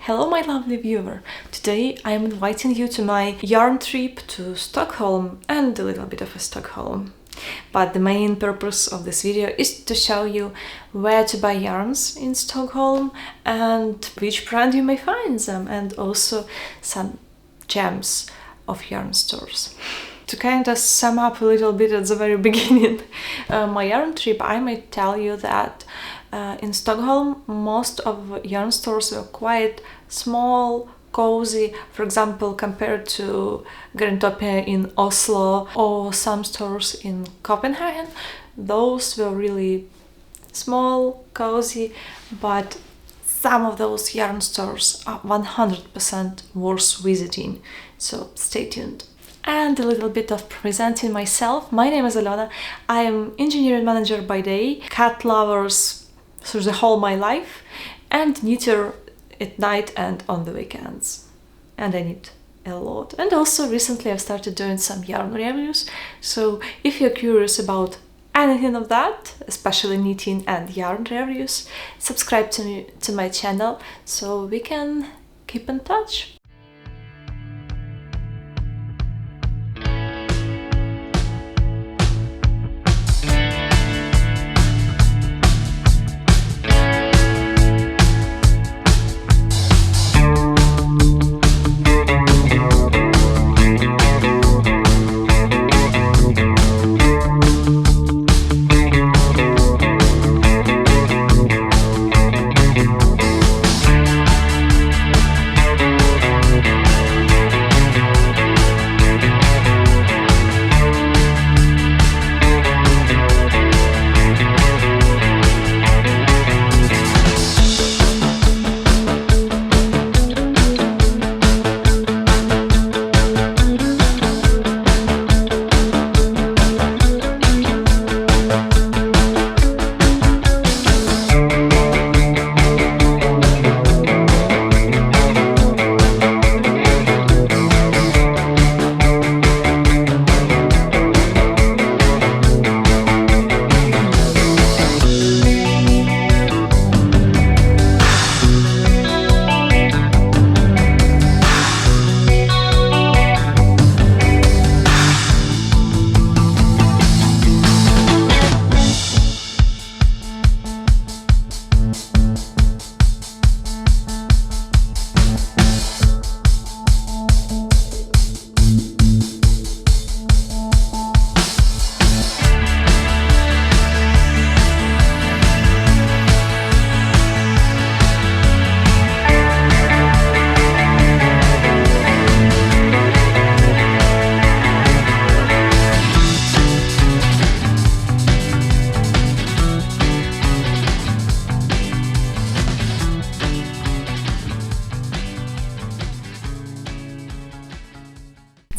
Hello my lovely viewer! Today I am inviting you to my yarn trip to Stockholm and a little bit of Stockholm. But the main purpose of this video is to show you where to buy yarns in Stockholm and which brand you may find them, and also some gems of yarn stores. To kind of sum up a little bit at the very beginning my yarn trip, I might tell you that in Stockholm most of yarn stores were quite small, cozy, for example compared to Grantopia in Oslo or some stores in Copenhagen. Those were really small, cozy, but some of those yarn stores are 100% worth visiting, so stay tuned. And a little bit of presenting myself. My name is Alona. I am engineering manager by day, cat lovers through the whole my life, and knitter at night and on the weekends. And I knit a lot. And also recently I've started doing some yarn reviews, so if you're curious about anything of that, especially knitting and yarn reviews, subscribe to my channel so we can keep in touch.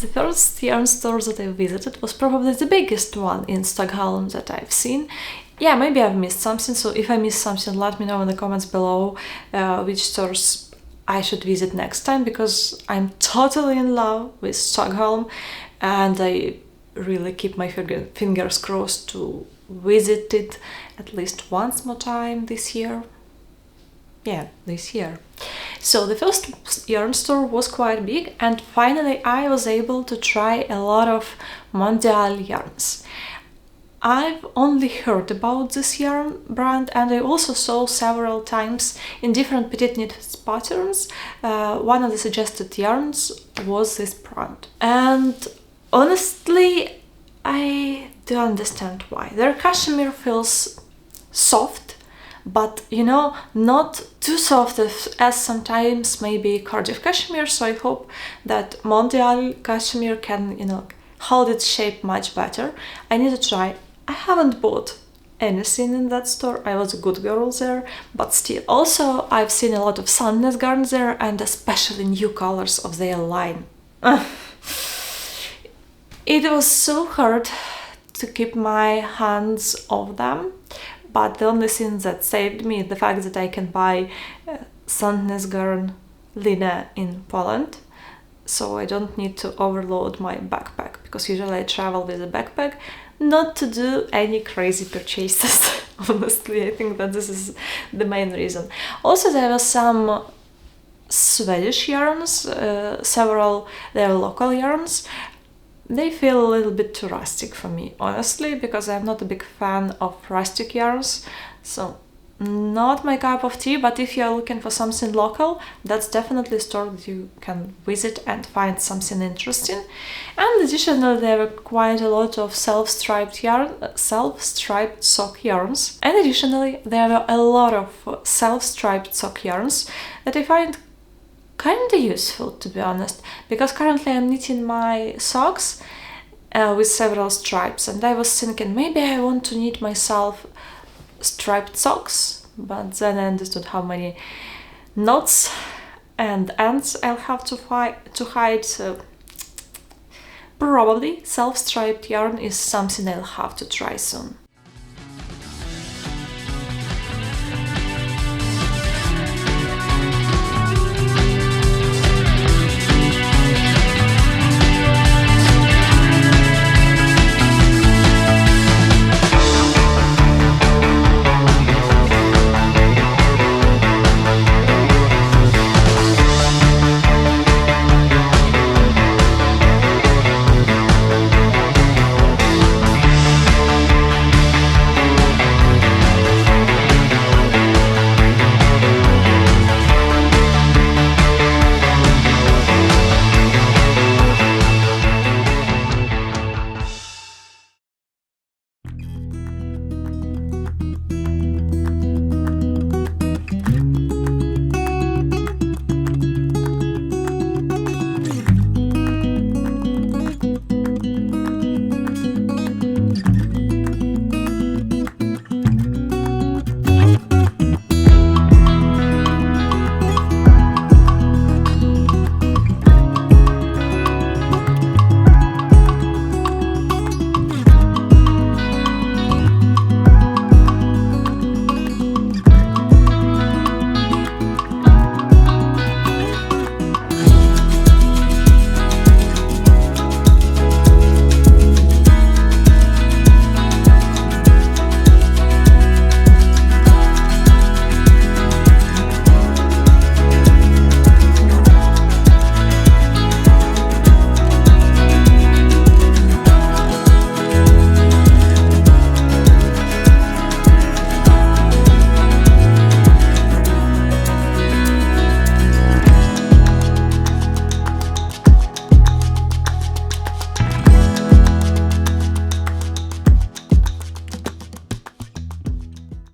The first yarn store that I visited was probably the biggest one in Stockholm that I've seen. Yeah, maybe I've missed something, so if I missed something, let me know in the comments below which stores I should visit next time, because I'm totally in love with Stockholm and I really keep my fingers crossed to visit it at least once more time this year. Yeah, this year. So the first yarn store was quite big, and finally I was able to try a lot of Mondial yarns. I've only heard about this yarn brand, and I also saw several times in different petite knit patterns. One of the suggested yarns was this brand. And honestly, I do understand why. Their cashmere feels soft, but you know, not too soft as sometimes maybe Cardiff cashmere, so I hope that Mondial cashmere can, you know, hold its shape much better. I need to try. I haven't bought anything in that store, I was a good girl there, but still. Also, I've seen a lot of Sandnes garns there, and especially new colors of their line. It was so hard to keep my hands off them. But the only thing that saved me is the fact that I can buy Sandnes garn line in Poland, so I don't need to overload my backpack, because usually I travel with a backpack not to do any crazy purchases. Honestly, I think that this is the main reason. Also, there was some Swedish yarns, several their local yarns. They feel a little bit too rustic for me, honestly, because I'm not a big fan of rustic yarns, so not my cup of tea. But if you're looking for something local, that's definitely a store that you can visit and find something interesting. And additionally, there were quite a lot of self-striped sock yarns. And additionally, there were a lot of self-striped sock yarns that I find kind of useful, to be honest, because currently I'm knitting my socks with several stripes, and I was thinking maybe I want to knit myself striped socks, but then I understood how many knots and ends I'll have to hide, so probably self-striped yarn is something I'll have to try soon.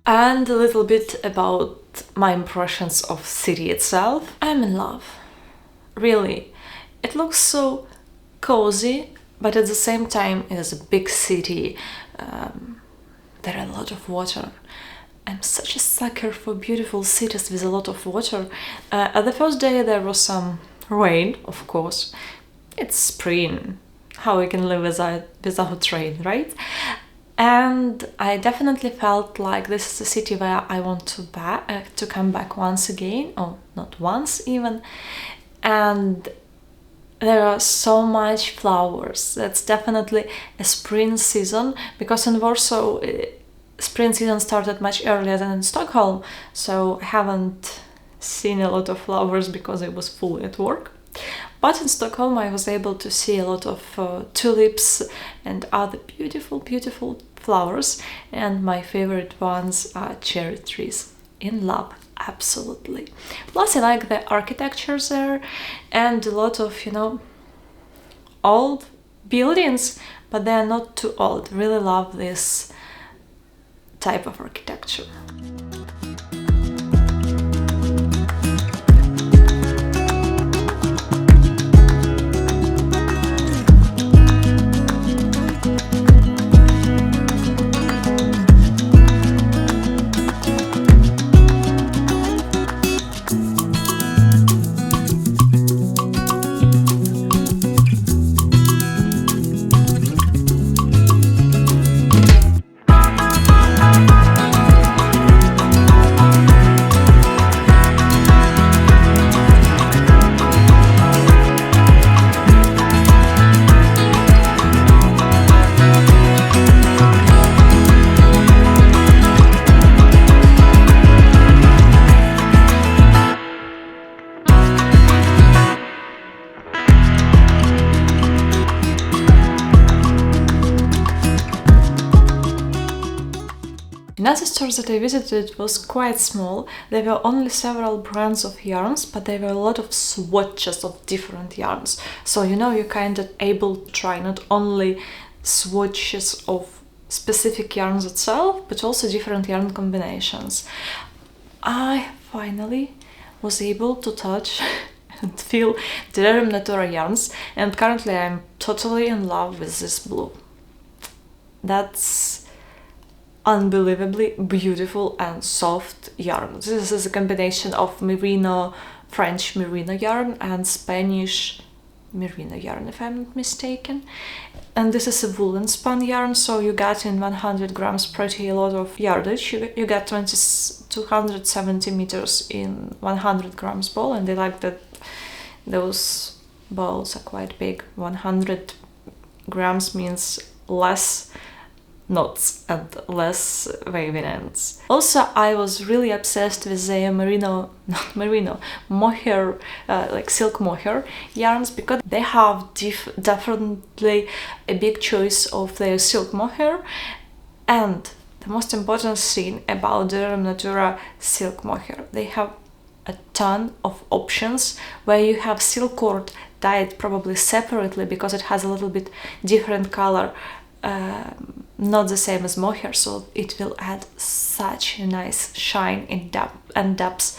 And a little bit about my impressions of city itself. I'm in love. Really. It looks so cozy, but at the same time it is a big city. There are a lot of water. I'm such a sucker for beautiful cities with a lot of water. At the first day there was some rain, of course. It's spring. How we can live without rain, right? And I definitely felt like this is a city where I want to come back once again, or not once even. And there are so much flowers. That's definitely a spring season, because in Warsaw spring season started much earlier than in Stockholm, so I haven't seen a lot of flowers because I was full at work. But in Stockholm I was able to see a lot of tulips and other beautiful, beautiful flowers, and my favorite ones are cherry trees. In love, absolutely. Plus I like the architecture there and a lot of, old buildings, but they are not too old. Really love this type of architecture. Another store that I visited was quite small. There were only several brands of yarns, but there were a lot of swatches of different yarns. So you're kind of able to try not only swatches of specific yarns itself, but also different yarn combinations. I finally was able to touch and feel the Terra Natura yarns, and currently I'm totally in love with this blue. That's unbelievably beautiful and soft yarn. This is a combination of merino, French merino yarn and Spanish merino yarn, if I'm not mistaken. And this is a woolen spun yarn, so you got in 100 grams pretty a lot of yardage. You got 270 meters in 100 grams ball, and I like that those balls are quite big. 100 grams means less knots and less waving ends. Also, I was really obsessed with the mohair, like silk mohair yarns, because they have definitely a big choice of their silk mohair. And the most important thing about the Natura silk mohair, they have a ton of options where you have silk cord dyed probably separately because it has a little bit different color, not the same as mohair, so it will add such a nice shine and depth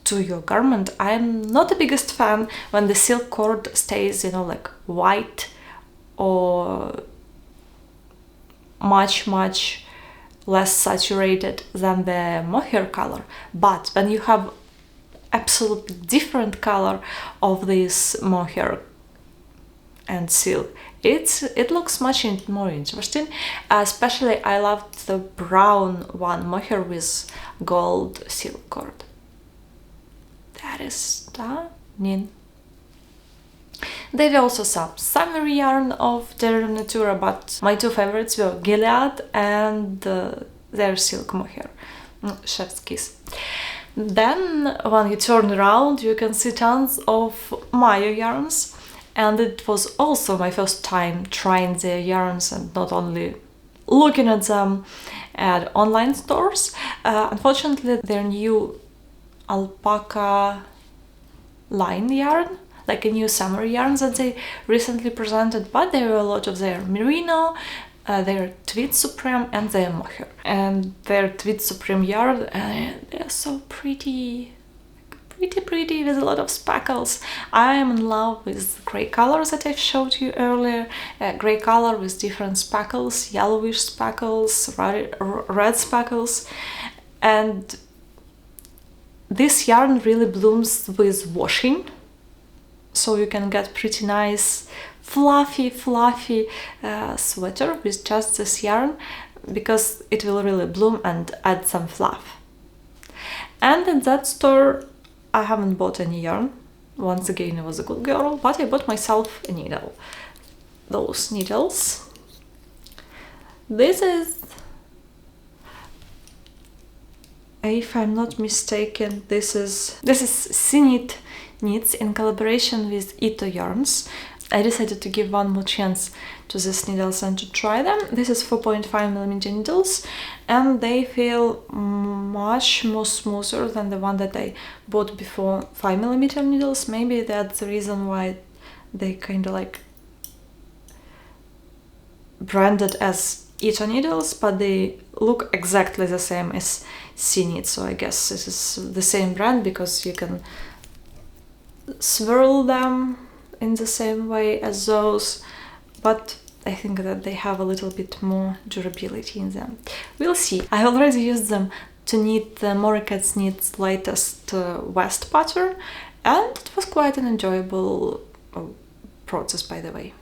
to your garment. I'm not the biggest fan when the silk cord stays, like white or much less saturated than the mohair color, but when you have absolutely different color of this mohair and silk, it looks much more interesting. Especially I loved the brown one, mohair with gold silk cord. That is stunning. There were also some summer yarn of Terra Natura, but my two favorites were Gilead and their silk mohair, chef's kiss. Then when you turn around, you can see tons of Maya yarns. And it was also my first time trying their yarns and not only looking at them at online stores. Unfortunately, their new alpaca line yarn, like a new summer yarn that they recently presented, but there were a lot of their merino, their Tweed Supreme and their mohair. And their Tweed Supreme yarn, they're so pretty with a lot of sparkles. I am in love with the grey color that I showed you earlier. Grey color with different sparkles, yellowish sparkles, red sparkles. And this yarn really blooms with washing, so you can get pretty nice fluffy sweater with just this yarn, because it will really bloom and add some fluff. And in that store I haven't bought any yarn. Once again, I was a good girl, but I bought myself a needle. Those needles. This is, if I'm not mistaken, this is Sinit knits in collaboration with Ito Yarns. I decided to give one more chance to these needles and to try them. This is 4.5mm needles, and they feel much more smoother than the one that I bought before, 5mm needles. Maybe that's the reason why they kind of like branded as Ito needles, but they look exactly the same as Sinit, so I guess this is the same brand because you can swirl them in the same way as those, but I think that they have a little bit more durability in them. We'll see. I already used them to knit the Morikat's Knit's latest vest pattern, and it was quite an enjoyable process, by the way.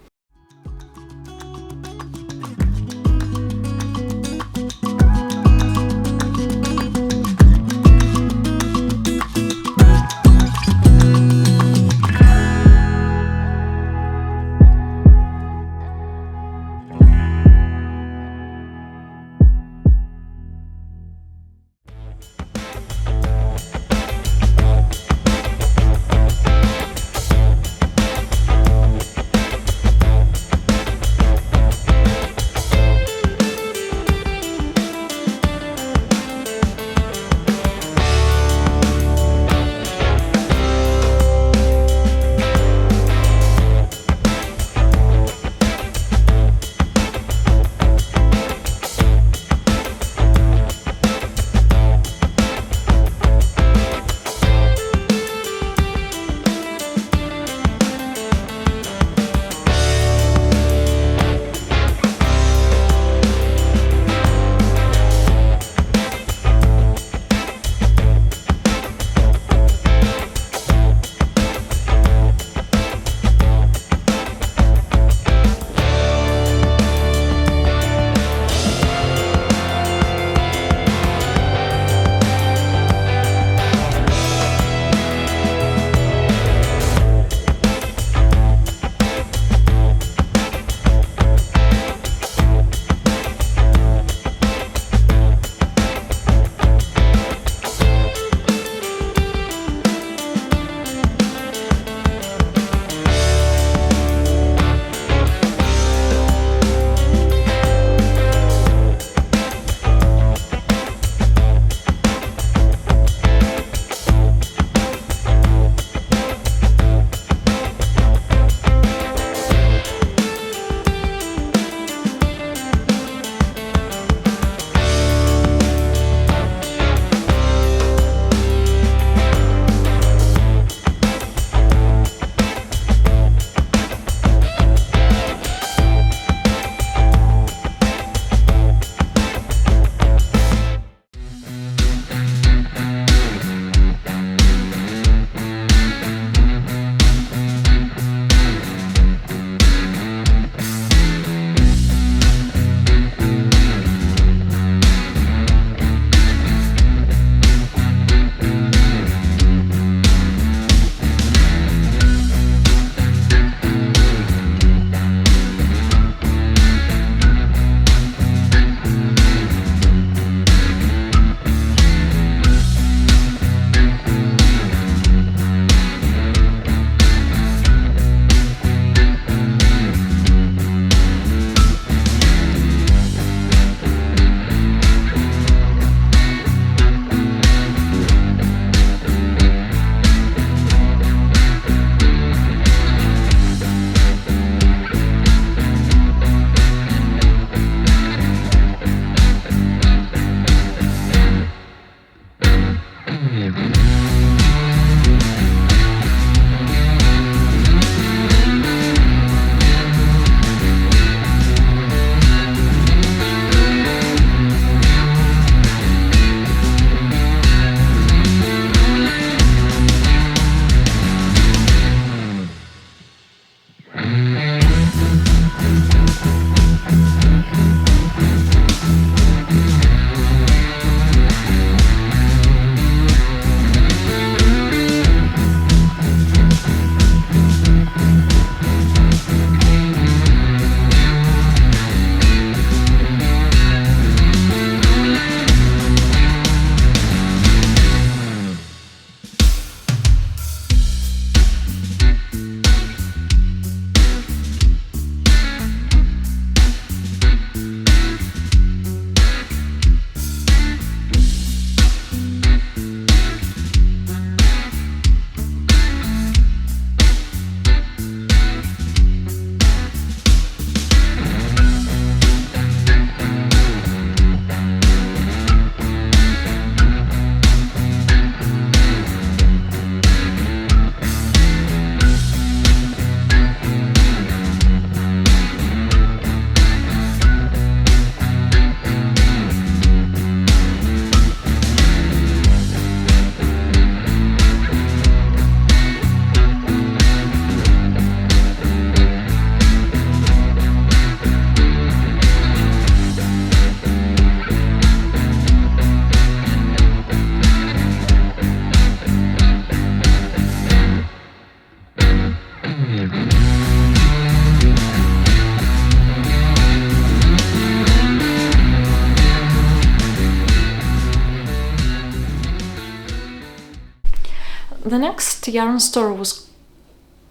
The next yarn store was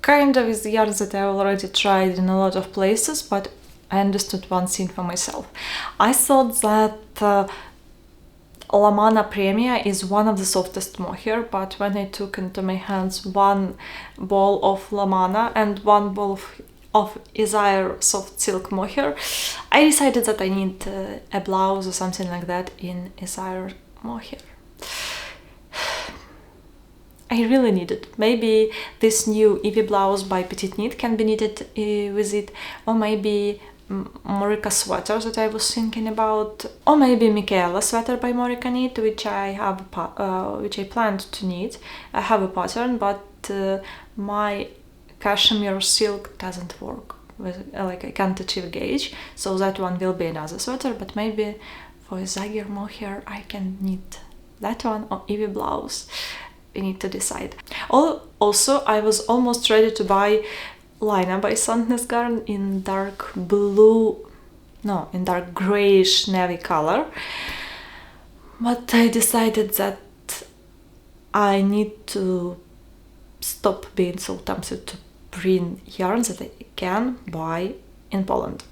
kind of is the yarns that I already tried in a lot of places, but I understood one thing for myself. I thought that Lamana Premia is one of the softest mohair, but when I took into my hands one ball of Lamana and one ball of Isager soft silk mohair, I decided that I need a blouse or something like that in Isager mohair. I really need it. Maybe this new Ivy blouse by Petite Knit can be knitted with it, or maybe Morica sweater that I was thinking about, or maybe Michaela sweater by Morica Knit, which I planned to knit. I have a pattern, but my cashmere silk doesn't work with, like, I can't achieve gauge, so that one will be another sweater. But maybe for Isager mohair I can knit that one or Ivy blouse. We need to decide. Also, I was almost ready to buy Lina by Sandnes Garn in dark grayish navy color, but I decided that I need to stop being so tempted to print yarns that I can buy in Poland.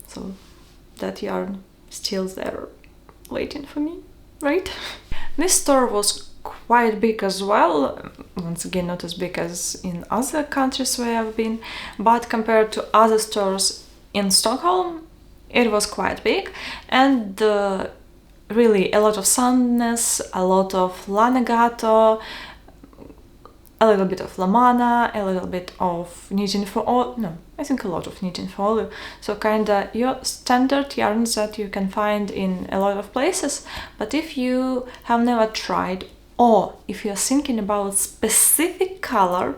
So that yarn still there waiting for me, right? This store was quite big as well, once again not as big as in other countries where I've been, but compared to other stores in Stockholm it was quite big, and really a lot of Sandnes, a lot of Lanegato, a little bit of Lamana, a little bit of knitting for all, no, I think a lot of knitting for all, so kinda your standard yarns that you can find in a lot of places. But if you have never tried, or if you're thinking about specific color,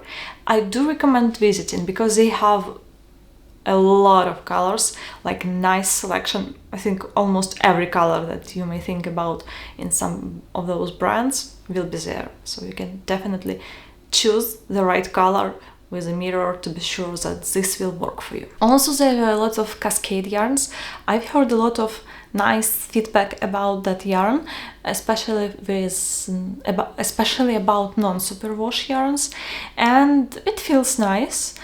I do recommend visiting, because they have a lot of colors, like nice selection. I think almost every color that you may think about in some of those brands will be there, so you can definitely choose the right color with a mirror to be sure that this will work for you. Also, there are a lot of cascade yarns. I've heard a lot of nice feedback about that yarn, especially about non-superwash yarns, and it feels nice.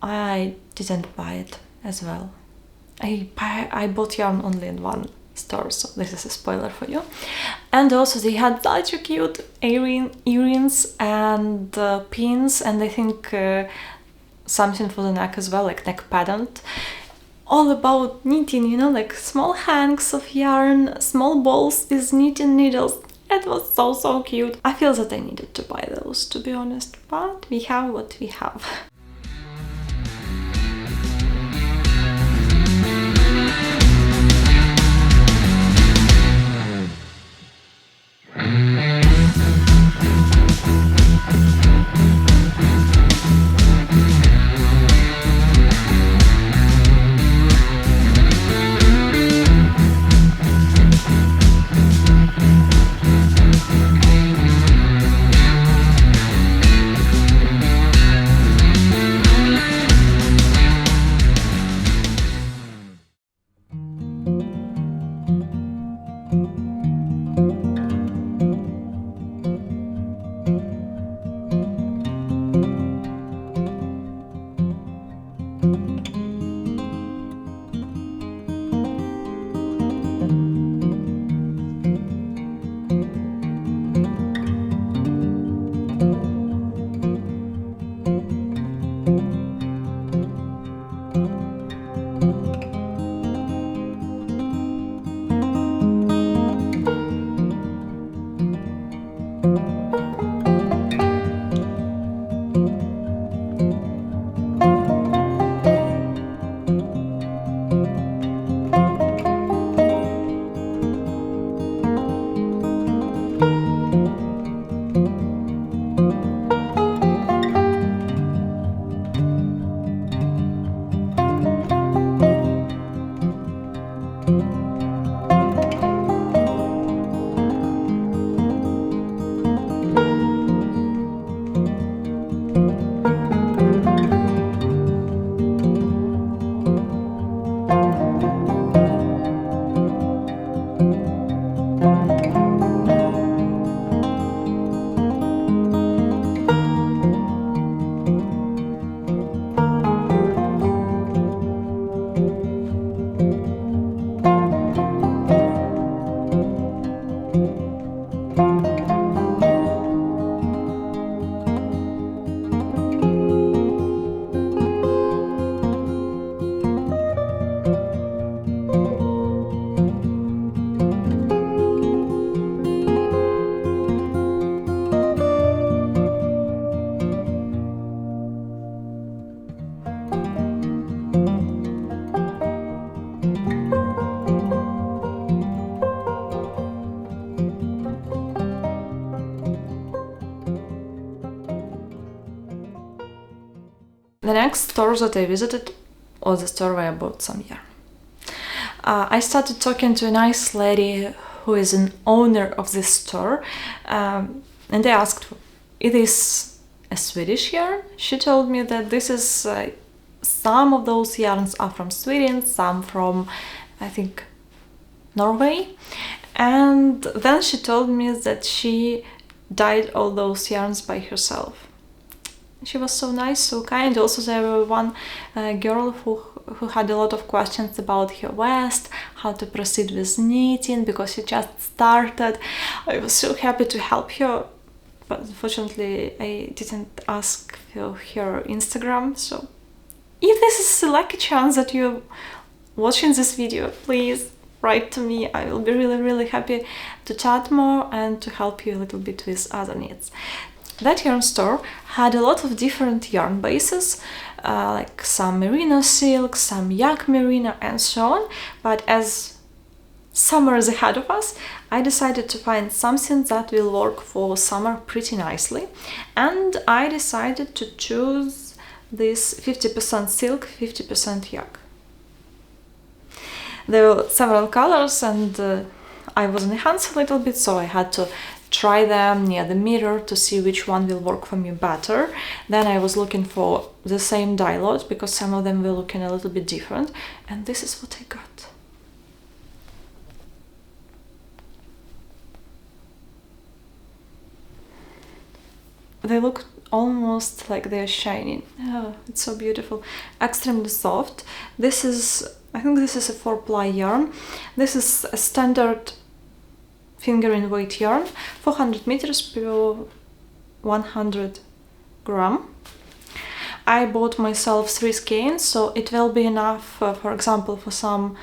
I didn't buy it as well. I bought yarn only in one store, so this is a spoiler for you. And also they had such a cute earrings and pins, and I think something for the neck as well, like neck pendant. All about knitting, you know, like small hanks of yarn, small balls with knitting needles. It was so cute. I feel that I needed to buy those, to be honest, but we have what we have. The next store that I visited was the store where I bought some yarn. I started talking to a nice lady who is an owner of this store, and I asked, "Is this a Swedish yarn?" She told me that this is some of those yarns are from Sweden, some from, I think, Norway. And then she told me that she dyed all those yarns by herself. She was so nice, so kind. Also, there was one girl who had a lot of questions about her vest, how to proceed with knitting, because she just started. I was so happy to help her, but unfortunately I didn't ask for her Instagram. So if this is a lucky chance that you're watching this video, please write to me. I will be really happy to chat more and to help you a little bit with other needs. That yarn store had a lot of different yarn bases, like some merino silk, some yak merino, and so on. But as summer is ahead of us, I decided to find something that will work for summer pretty nicely, and I decided to choose this 50% silk, 50% yak. There were several colors, and I was in a hands a little bit, so I had to try them near the mirror to see which one will work for me better. Then I was looking for the same dye lot, because some of them were looking a little bit different, and this is what I got. They look almost like they're shining. Oh, it's so beautiful. Extremely soft. This is, I think this is a 4-ply yarn. This is a standard fingering weight yarn, 400 meters per 100 gram. I bought myself 3 skeins, so it will be enough, for example, for some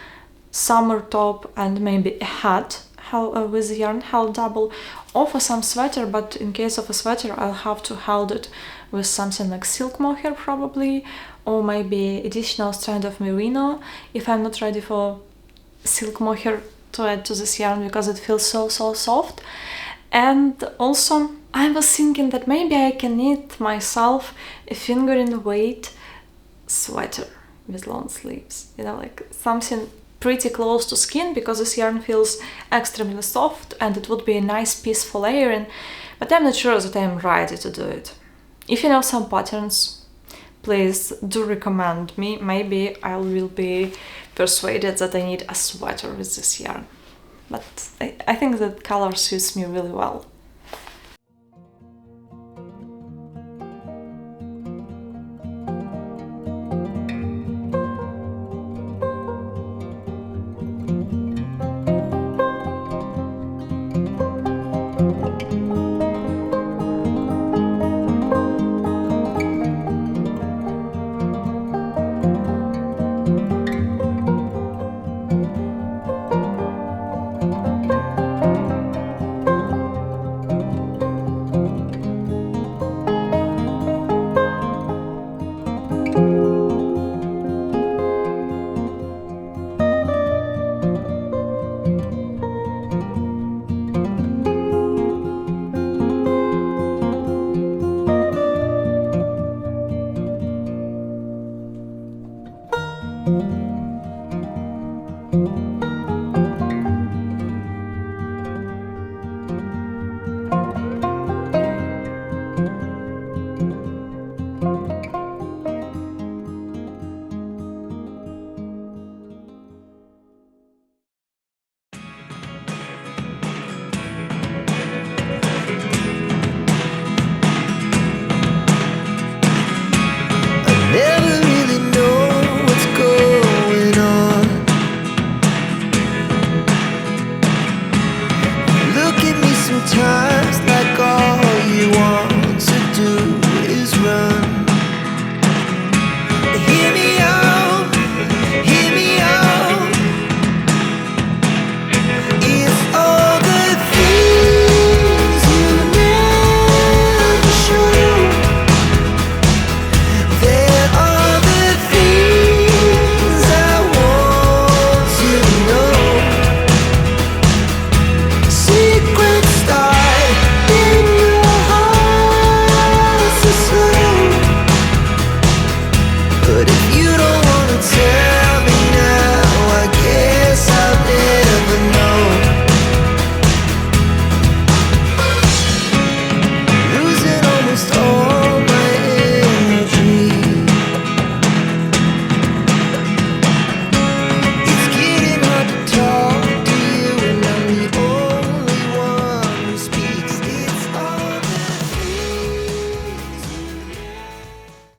summer top and maybe a hat with the yarn held double, or for some sweater, but in case of a sweater I'll have to hold it with something like silk mohair probably, or maybe additional strand of merino if I'm not ready for silk mohair to add to this yarn, because it feels so soft. And also I was thinking that maybe I can knit myself a fingering weight sweater with long sleeves, you know, like something pretty close to skin, because this yarn feels extremely soft and it would be a nice piece for layering, but I'm not sure that I'm ready to do it. If you know some patterns, please do recommend me. Maybe I will be persuaded that I need a sweater with this yarn, but I think that color suits me really well.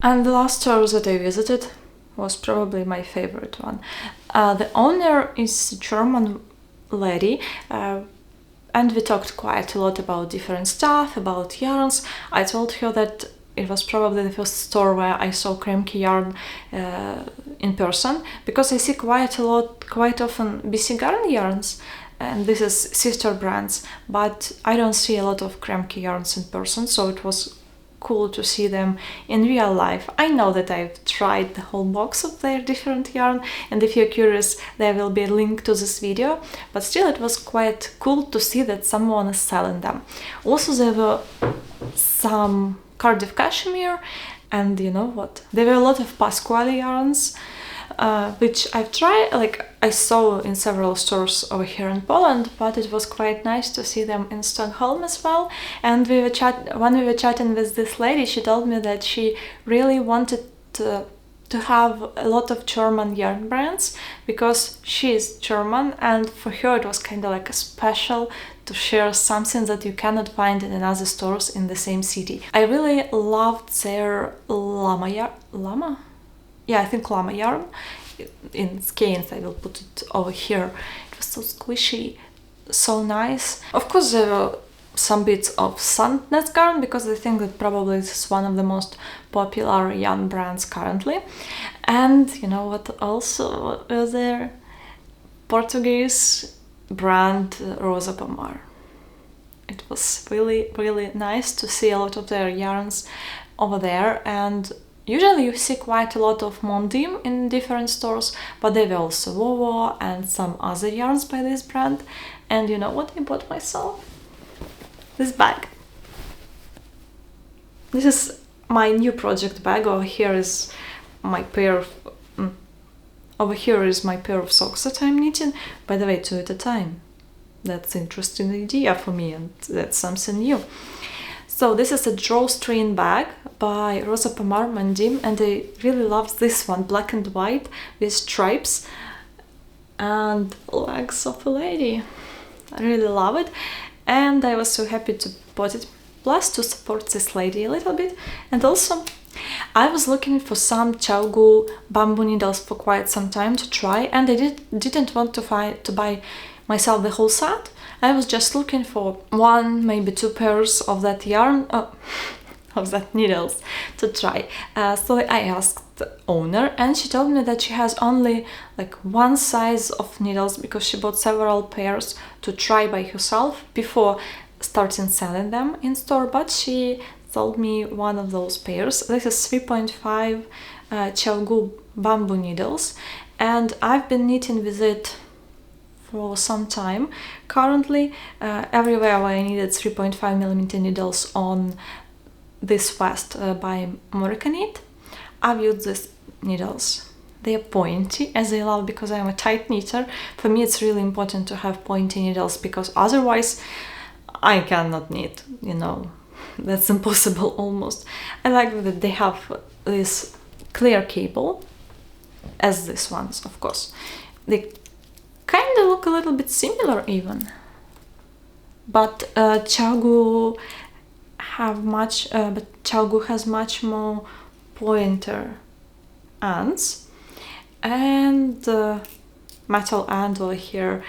And the last store that I visited was probably my favorite one. The owner is a German lady, and we talked quite a lot about different stuff, about yarns. I told her that it was probably the first store where I saw Kremke yarn in person, because I see quite often BC Garn yarns, and this is sister brands, but I don't see a lot of Kremke yarns in person, so it was cool to see them in real life. I know that I've tried the whole box of their different yarn, and if you're curious, there will be a link to this video, but still it was quite cool to see that someone is selling them. Also, there were some Cardiff cashmere, and you know what? There were a lot of Pasquale yarns, which I've tried, like I saw in several stores over here in Poland, but it was quite nice to see them in Stockholm as well. And when we were chatting with this lady, she told me that she really wanted to have a lot of German yarn brands, because she is German, and for her it was kind of like a special to share something that you cannot find in another stores in the same city. I really loved their llama yarn. Yeah, I think llama yarn. In skeins, I will put it over here. It was so squishy, so nice. Of course, there were some bits of Sandnes garn, because I think that probably this is one of the most popular yarn brands currently. And you know what also was there? Portuguese brand Rosa Pomar. It was really, really nice to see a lot of their yarns over there, and usually you see quite a lot of Mondim in different stores, but there were also Wowo and some other yarns by this brand. And you know what I bought myself? This bag. This is my new project bag. Over here is my pair of socks that I'm knitting. By the way, 2 at a time. That's an interesting idea for me, and that's something new. So this is a drawstring bag by Rosa Pomar Mondim, and I really love this one, black and white with stripes and legs of a lady. I really love it, and I was so happy to bought it, plus to support this lady a little bit. And also I was looking for some Chaugu bamboo needles for quite some time to try, and I didn't want to buy myself the whole set. I was just looking for 1, maybe 2 pairs of that yarn, of that needles to try. So I asked the owner, and she told me that she has only like 1 size of needles, because she bought several pairs to try by herself before starting selling them in store. But she sold me one of those pairs. This is 3.5 Chaugu bamboo needles, and I've been knitting with it for some time. Currently, everywhere where I needed 3.5mm needles on this vest by Knit, I've used these needles. They are pointy, as I love, because I'm a tight knitter. For me, it's really important to have pointy needles, because otherwise I cannot knit, you know, that's impossible almost. I like that they have this clear cable, as these ones, of course. They kind of look a little bit similar even, but Chaugu has much more pointer ends, and metal end over here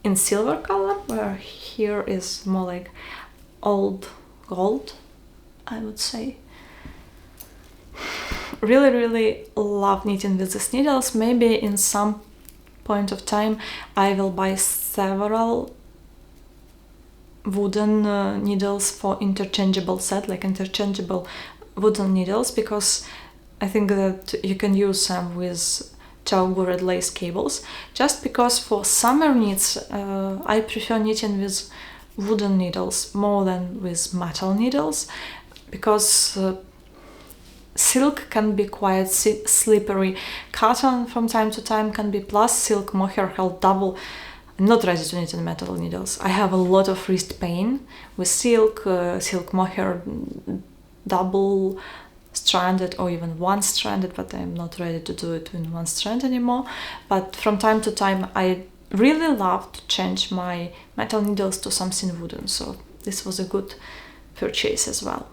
in silver color, where here is more like old gold, I would say. Really, really love knitting with these needles. Maybe in some point of time I will buy several wooden needles for interchangeable set, like interchangeable wooden needles, because I think that you can use them with Chaugu red lace cables, just because for summer knits I prefer knitting with wooden needles more than with metal needles, because silk can be quite slippery. Cotton from time to time can be, plus silk mohair held double. I'm not ready to knit in metal needles. I have a lot of wrist pain with silk, silk mohair double stranded or even one stranded, but I'm not ready to do it in one strand anymore. But from time to time I really love to change my metal needles to something wooden, so this was a good purchase as well.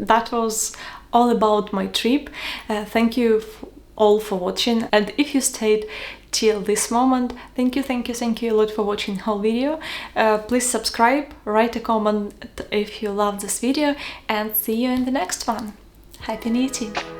that was all about my trip. Thank you all for watching, and if you stayed till this moment, thank you a lot for watching the whole video. Please subscribe, write a comment if you love this video, and see you in the next one. Happy knitting!